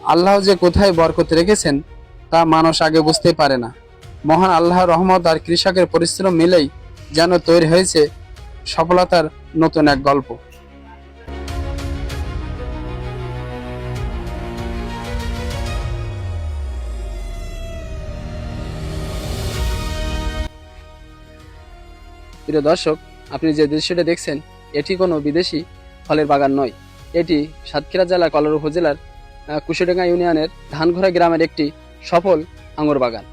আল্লাহ যে কোথায় বরকত রেখেছেন তা মানুষ আগে বুঝতে পারে না। মহান আল্লাহর রহমত আর কৃষকের পরিশ্রম মিলেই যেন তৈরি হয়েছে সফলতার নতুন এক গল্প। প্রিয় দর্শক, আপনি যে দৃশ্যটা দেখছেন এটি কোনো বিদেশি ফলের বাগান নয়। এটি সাতক্ষীরা জেলার কলার উপজেলার কুশিডাঙ্গা ইউনিয়নের ধানঘোড়া গ্রামের একটি সফল আঙুর বাগান।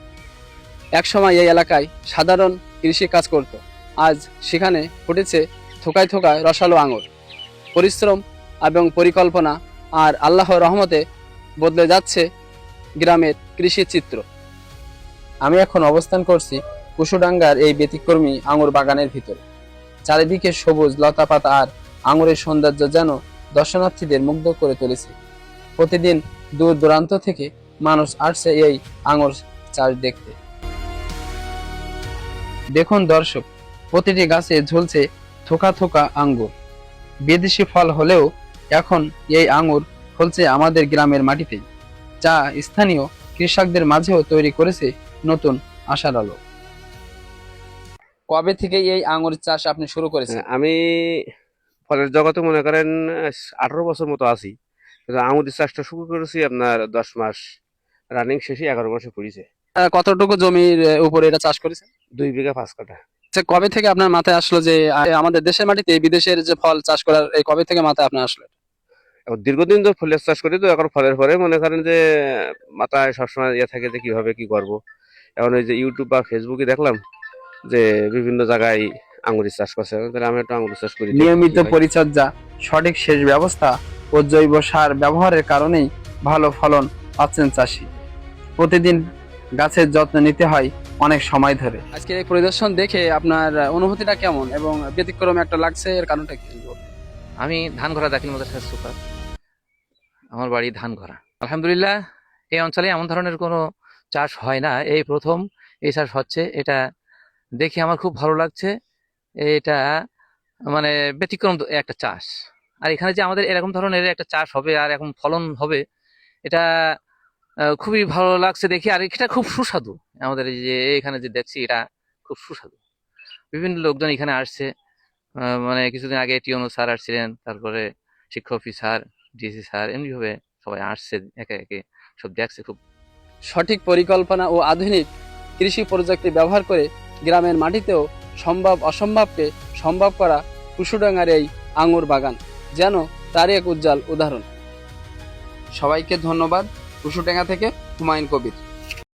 একসময় এই এলাকায় সাধারণ কৃষি কাজ করত, আজ সেখানে ফুটেছে থোকায় থোকায় রসালো আঙুর। পরিশ্রম এবং পরিকল্পনা আর আল্লাহর রহমতে বদলে যাচ্ছে গ্রামের কৃষি চিত্র। আমি এখন অবস্থান করছি কুশিডাঙ্গার এই ব্যতিক্রমী আঙুর বাগানের ভিতরে। চারিদিকে সবুজ লতাপাতা আর আঙুরের সৌন্দর্য যেন দর্শনার্থীদের মুগ্ধ করে তুলেছে। প্রতিদিন দূর দূরান্ত থেকে মানুষ আসছে এই আঙুর চাষ দেখতে। দেখুন দর্শক, প্রতিটি গাছে ঝুলছে থোকা থোকা আঙ্গুর। বিদেশি ফল হলেও এখন এই আঙুর ফলছে আমাদের গ্রামের মাটিতেই, যা স্থানীয় কৃষকদের মাঝেও তৈরি করেছে নতুন আশার আলো। কবে থেকে এই আঙুর চাষ আপনি শুরু করেছেন? আমি ফলের জগতে মনে করেন 18 বছর মতো আছি, কিন্তু আঙুর চাষটা শুরু করেছি আপনার 10 মাস রানিং, শেষে 11 মাসে পড়েছে। কতটুকু জমির উপরে এটা চাষ করেছেন? 2 বিঘা 5 কাঠা। আচ্ছা, কবে থেকে আপনার মাথায় আসলো যে আমাদের দেশের মাটিতে বিদেশের যে ফল চাষ করার, এই কবে থেকে মাথায় আপনার আসলো? এখন দীর্ঘদিন তো ফলের চাষ করি, তো এখন ফলের পরে মনে করেন যে মাথায় সবসময় ইয়ে থাকে যে কিভাবে কি করব। এখন ওই যে ইউটিউব বা ফেসবুকে দেখলাম যে বিভিন্ন জায়গায় আঙুরের চাষ করছে, তাহলে আমি একটু আঙুর চাষ করি। নিয়মিত পরিচর্যা, সঠিক সেচ ব্যবস্থা ও জৈব সার ব্যবহারের কারণেই ভালো ফলন পাচ্ছেন চাষি। প্রতিদিন গাছের যত্ন নিতে হয় অনেক সময় ধরে। আজকে এই পরিদর্শন দেখে আপনার অনুভূতিটা কেমন এবং ব্যতিক্রম একটা লাগছে, এর কারণটা কি? আমি ধানঘরা দাখিল মাদ্রাসার সুপার, আমার বাড়ি ধানঘরা। আলহামদুলিল্লাহ, এই অঞ্চলে এমন ধরনের কোনো চাষ হয় না, এই প্রথম এই চাষ হচ্ছে। এটা দেখে আমার খুব ভালো লাগছে। এটা মানে ব্যতিক্রম একটা চাষ। আর এখানে যে আমাদের এরকম ধরনের একটা চাষ হবে আর এখন ফলন হবে, এটা খুবই ভালো লাগছে দেখে। আর এটা খুব সুস্বাদু। আমাদের এই যে এখানে যে দেখছি, এটা খুব সুস্বাদু। বিভিন্ন লোকজন এখানে আসছে, মানে কিছুদিন আগে টিওনো স্যার আসছিলেন, তারপরে শিক্ষা অফিসার, ডিসি স্যার, এমনিভাবে সবাই আসছে, একে একে সব দেখছে। খুব সঠিক পরিকল্পনা ও আধুনিক কৃষি প্রযুক্তি ব্যবহার করে গ্রামের মাটিতেও সম্ভব অসম্ভবকে সম্ভব করা কুশিডাঙ্গার এই আঙুর বাগান যেন তারই এক উজ্জ্বল উদাহরণ। সবাইকে ধন্যবাদ। কুশিডাঙ্গা থেকে হুমায়ুন কবির।